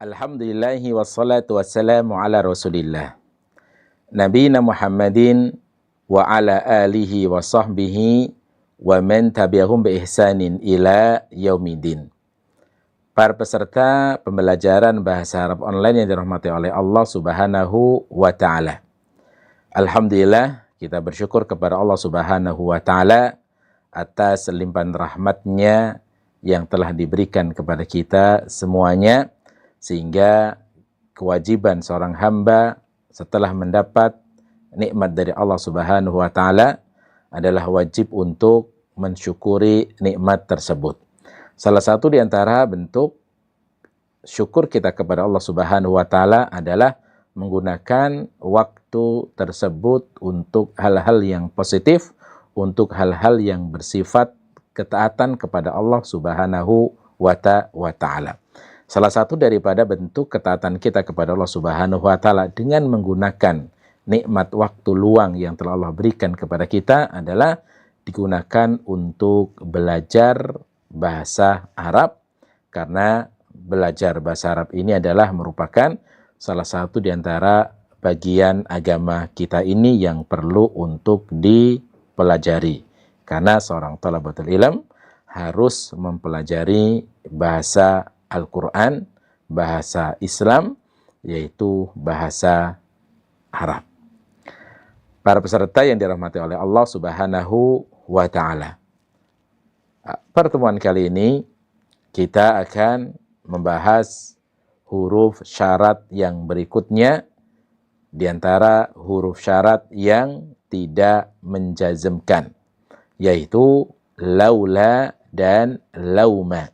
Alhamdulillahi wassalatu wassalamu ala rasulillah Nabina Muhammadin wa ala alihi wa sahbihi wa man tabi'ahum bi ihsanin ila yaumidin. Para peserta pembelajaran bahasa Arab online yang dirahmati oleh Allah Subhanahu wa ta'ala. Alhamdulillah, kita bersyukur kepada Allah Subhanahu wa ta'ala atas limpahan rahmatnya yang telah diberikan kepada kita semuanya, sehingga kewajiban seorang hamba setelah mendapat nikmat dari Allah Subhanahu wa ta'ala adalah wajib untuk mensyukuri nikmat tersebut. Salah satu di antara bentuk syukur kita kepada Allah Subhanahu wa ta'ala adalah menggunakan waktu tersebut untuk hal-hal yang positif, untuk hal-hal yang bersifat ketaatan kepada Allah Subhanahu wa ta'ala. Salah satu daripada bentuk ketaatan kita kepada Allah Subhanahu wa ta'ala dengan menggunakan nikmat waktu luang yang telah Allah berikan kepada kita adalah digunakan untuk belajar bahasa Arab, karena belajar bahasa Arab ini adalah merupakan salah satu di antara bagian agama kita ini yang perlu untuk dipelajari. Karena seorang thalabatul ilm harus mempelajari bahasa Al-Quran, bahasa Islam, yaitu bahasa Arab. Para peserta yang dirahmati oleh Allah Subhanahu wa ta'ala, pertemuan kali ini kita akan membahas huruf syarat yang berikutnya, di antara huruf syarat yang tidak menjazmkan, yaitu laula dan lauma.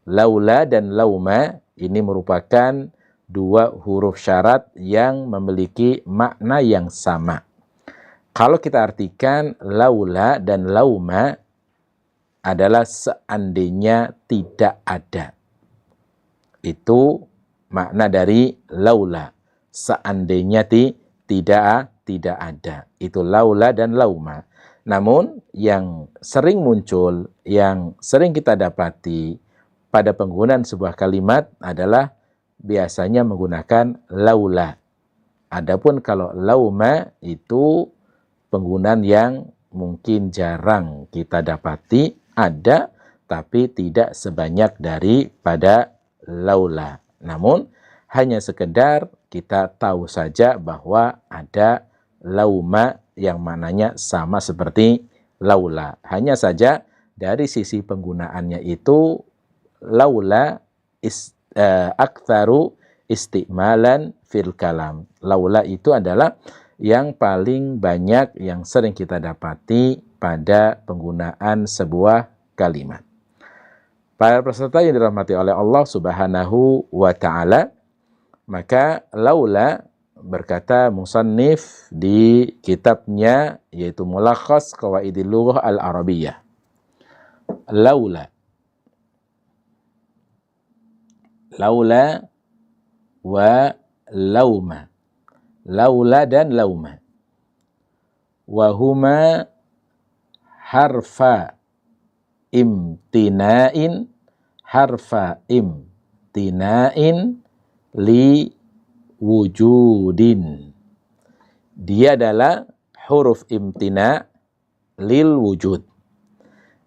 Laula dan lauma ini merupakan dua huruf syarat yang memiliki makna yang sama. Kalau kita artikan laula dan lauma adalah seandainya tidak ada. Itu makna dari laula. Seandainya tidak ada. Itu laula dan lauma. Namun yang sering muncul, yang sering kita dapati pada penggunaan sebuah kalimat adalah biasanya menggunakan laula. Adapun kalau lauma itu penggunaan yang mungkin jarang kita dapati, ada tapi tidak sebanyak daripada laula. Namun hanya sekedar kita tahu saja bahwa ada lauma yang maknanya sama seperti laula. Hanya saja dari sisi penggunaannya itu laula aktsaru istimalan fil kalam. Laula itu adalah yang paling banyak yang sering kita dapati pada penggunaan sebuah kalimat. Para peserta yang dirahmati oleh Allah Subhanahu wa ta'ala, maka laula, berkata musannif di kitabnya yaitu Mulakhas Qawaidil Lughah Al-Arabiyyah, laula wa lauma. Laula dan lauma. Wahuma harfa imtina'in li wujudin. Dia adalah huruf imtina' lil wujud.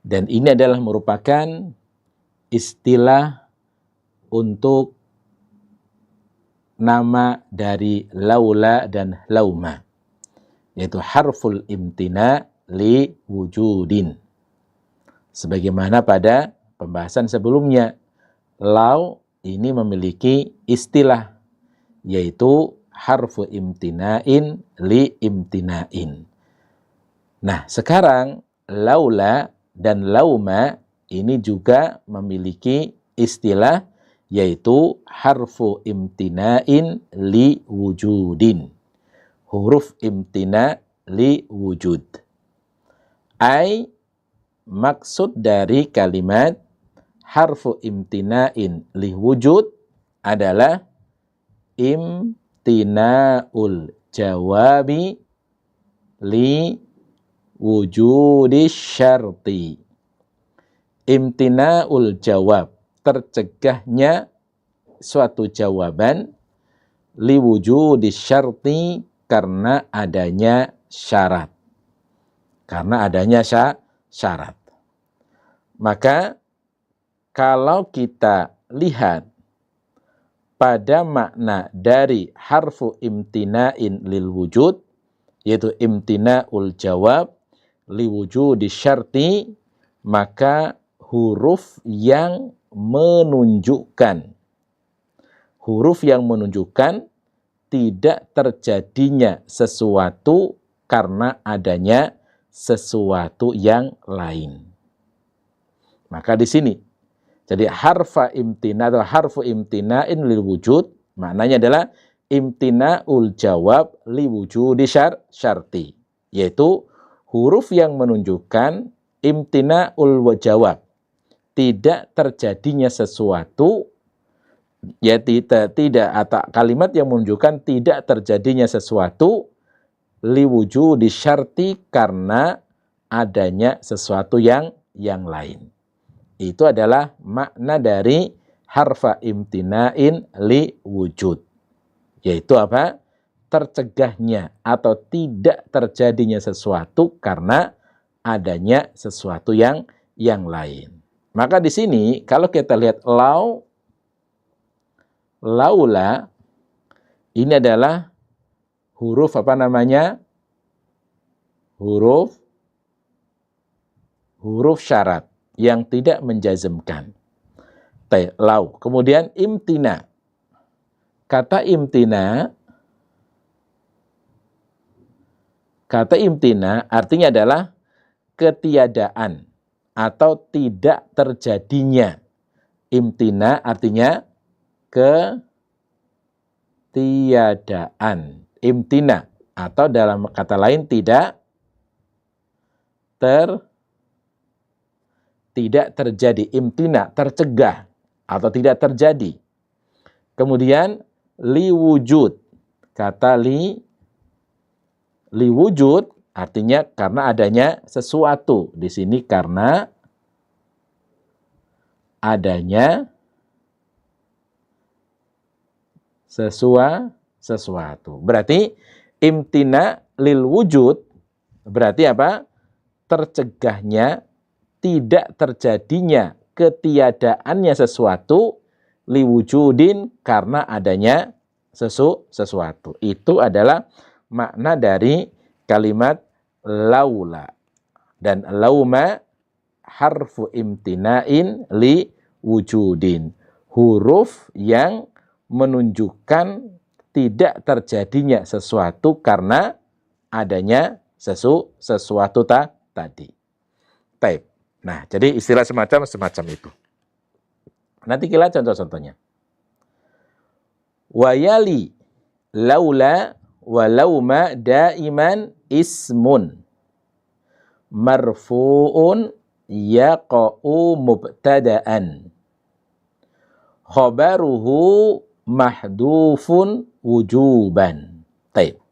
Dan ini adalah merupakan istilah untuk nama dari laula dan lauma, yaitu harful imtina' li wujudin. Sebagaimana pada pembahasan sebelumnya, lau ini memiliki istilah, yaitu harfu imtina'in li imtina'in. Nah, sekarang laula dan lauma ini juga memiliki istilah, yaitu harfu imtina'in li wujudin. Huruf imtina' li wujud. Maksud dari kalimat harfu imtina'in li wujud adalah imtina'ul jawabi li wujudi syarti. Imtina'ul jawab, tercegahnya suatu jawaban liwujudi syarti, karena adanya syarat. Karena adanya syarat. Maka kalau kita lihat pada makna dari harfu imtina'in lil wujud, yaitu imtina'ul jawab liwujudi syarti, maka huruf yang menunjukkan tidak terjadinya sesuatu karena adanya sesuatu yang lain. Maka di sini, jadi harfa imtina atau harfu imtina'in lil wujud, maknanya adalah imtina'ul jawab li wujudi syarti, yaitu huruf yang menunjukkan imtina'ul jawab, tidak terjadinya sesuatu, ya tidak atau kalimat yang menunjukkan tidak terjadinya sesuatu liwujudi syarti, karena adanya sesuatu yang lain. Itu adalah makna dari harfa imtina'in li wujud, yaitu apa? Tercegahnya atau tidak terjadinya sesuatu karena adanya sesuatu yang lain. Maka di sini kalau kita lihat laula, ini adalah huruf apa namanya? Huruf syarat yang tidak menjazmkan. Lau. Kemudian imtina. Kata imtina artinya adalah ketiadaan atau tidak terjadinya. Imtina artinya ketiadaan. Imtina atau dalam kata lain tidak terjadi. Imtina, tercegah atau tidak terjadi. Kemudian liwujud. Kata liwujud artinya karena adanya sesuatu. Di sini karena adanya sesuatu. Berarti imtina lil wujud berarti apa? Tercegahnya, tidak terjadinya, ketiadaannya sesuatu, liwujudin, karena adanya sesuatu. Itu adalah makna dari kalimat laula. Dan lauma harfu imtina'in li wujudin. Huruf yang menunjukkan tidak terjadinya sesuatu karena adanya sesuatu tadi. Taib. Nah, jadi istilah semacam itu. Nanti kita contoh-contohnya. Wayali laula wa lauma daiman ismun marfu'un yaqa'u mubtada'an khabaruhu mahdufun wujuban. Taib.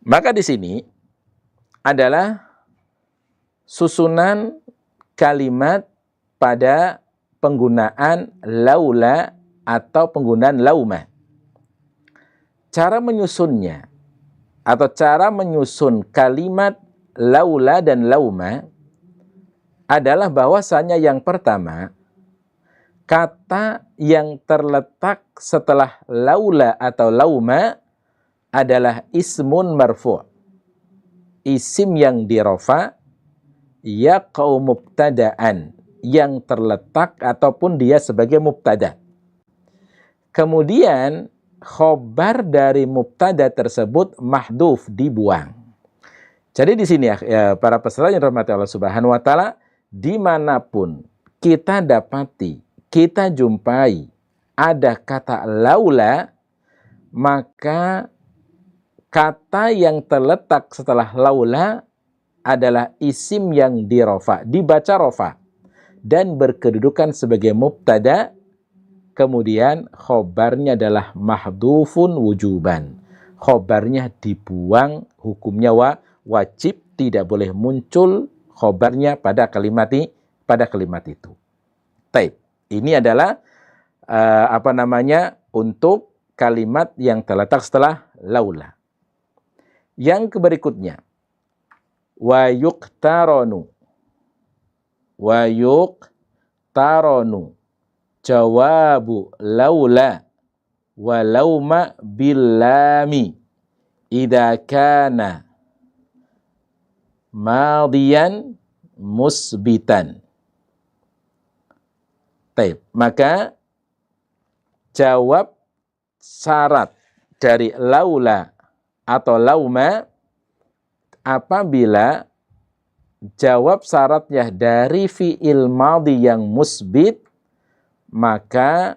Maka di sini adalah susunan kalimat pada penggunaan laula atau penggunaan lauma. Cara menyusunnya atau cara menyusun kalimat laula dan lauma adalah bahwasanya yang pertama, kata yang terletak setelah laula atau lauma adalah ismun marfu'. Isim yang dirofa, yaqa'u mubtada'an, yang terletak ataupun dia sebagai mubtada. Kemudian khobar dari mubtada tersebut mahduf, dibuang. Jadi di sini ya para peserta yang dirahmati Allah Subhanahu wa taala, dimanapun kita dapati, kita jumpai ada kata laula, maka kata yang terletak setelah laula adalah isim yang dirofa, dibaca rofa, dan berkedudukan sebagai mubtada, kemudian khobarnya adalah mahdufun wujuban. Khobarnya dibuang, hukumnya wajib, tidak boleh muncul khobarnya pada kalimat itu. Taib. Ini adalah untuk kalimat yang terletak setelah laula. Yang berikutnya, wa yuqtaronu. Wa yuqtaronu. Jawabu laula wa lauma billami idza kana madiyan musbitan. Baik, maka jawab syarat dari laula atau lauma apabila jawab syaratnya dari fi'il madhi yang musbit, maka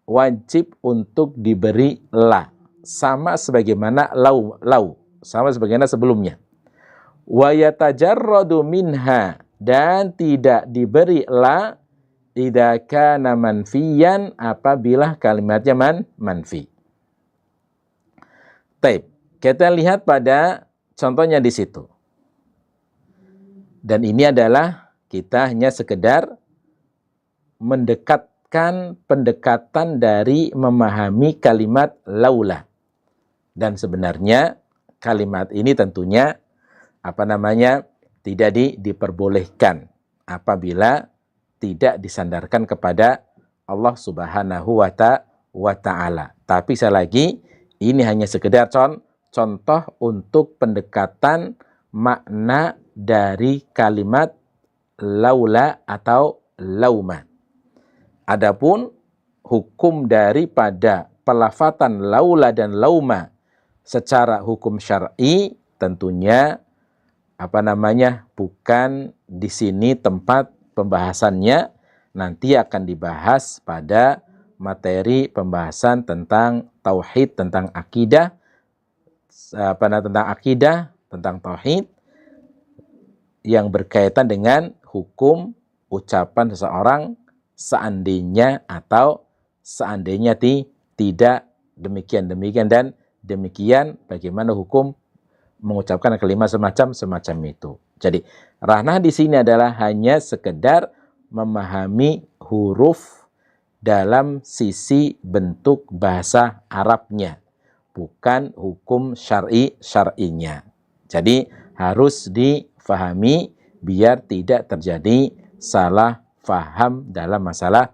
wajib untuk diberi la, sama sebagaimana lau, sama sebagaimana sebelumnya. Wa yatajarradu minha, dan tidak diberi la idza kana manfiyan, apabila kalimatnya manfi. Taib, kita lihat pada contohnya di situ. Dan ini adalah kita hanya sekedar mendekatkan pendekatan dari memahami kalimat laula. Dan sebenarnya kalimat ini tentunya tidak diperbolehkan apabila tidak disandarkan kepada Allah Subhanahu wa ta'ala. Tapi sekali lagi, ini hanya sekedar contoh untuk pendekatan makna dari kalimat laula atau lauma. Adapun hukum daripada pelafatan laula dan lauma secara hukum syar'i tentunya bukan di sini tempat pembahasannya. Nanti akan dibahas pada materi pembahasan tentang tauhid, tentang akidah, tentang tauhid yang berkaitan dengan hukum ucapan seseorang seandainya atau seandainya tidak demikian dan demikian, bagaimana hukum mengucapkan kalimat semacam itu. Jadi ranah di sini adalah hanya sekedar memahami huruf dalam sisi bentuk bahasa Arabnya, bukan hukum syar'inya. Jadi harus difahami biar tidak terjadi salah faham dalam masalah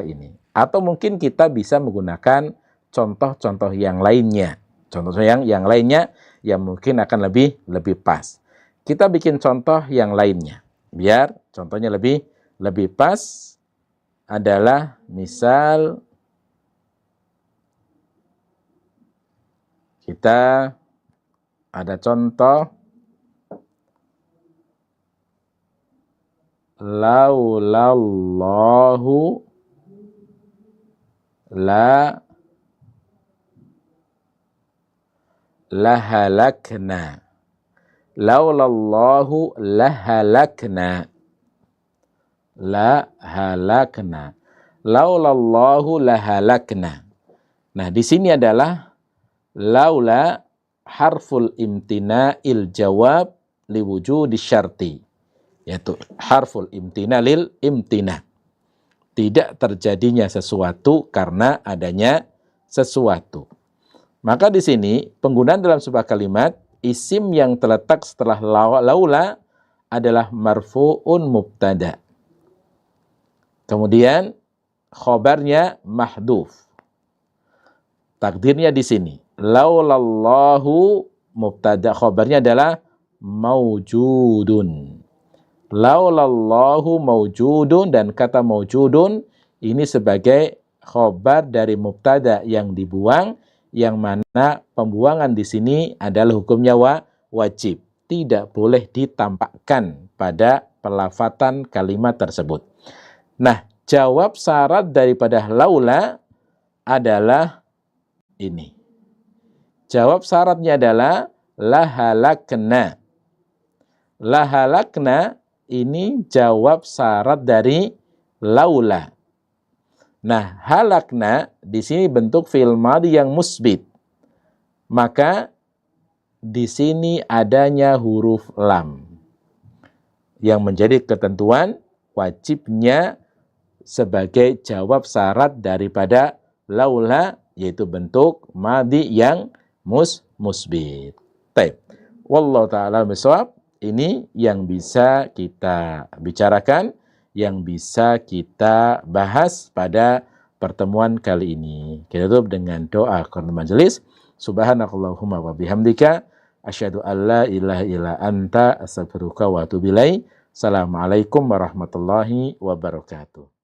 ini. Atau mungkin kita bisa menggunakan contoh-contoh yang lainnya. Contoh yang lainnya yang mungkin akan lebih pas. Kita bikin contoh yang lainnya biar contohnya lebih pas. Adalah misal kita ada contoh laulallahu lahalakna. Laulallahu lahalakna. Laulallahu lahalakna. Nah, di sini adalah laula harful imtina'il jawab liwujudi syarti, yaitu harful imtina lil imtina, tidak terjadinya sesuatu karena adanya sesuatu. Maka di sini penggunaan dalam sebuah kalimat isim yang terletak setelah laula adalah marfu'un mubtada. Kemudian khobarnya mahdhuf. Takdirnya di sini laulallahu mubtada, khobarnya adalah maujudun. Laulallahu maujudun, dan kata maujudun ini sebagai khobar dari mubtada yang dibuang, yang mana pembuangan di sini adalah hukumnya wajib, tidak boleh ditampakkan pada pelafatan kalimat tersebut. Nah, jawab syarat daripada laula adalah ini. Jawab syaratnya adalah lahalakna. Lahalakna ini jawab syarat dari laula. Nah, halakna di sini bentuk fi'il madhi yang musbit. Maka di sini adanya huruf lam yang menjadi ketentuan wajibnya sebagai jawab syarat daripada laula, yaitu bentuk madhi yang musbit. Baik. Wallahu ta'ala bisawab. Ini yang bisa kita bicarakan, yang bisa kita bahas pada pertemuan kali ini. Kita tutup dengan doa akhir majelis. Subhanakallahumma wa bihamdika asyhadu an la ilaha illa anta astaghfiruka wa atubu ilaik. Assalamualaikum warahmatullahi wabarakatuh.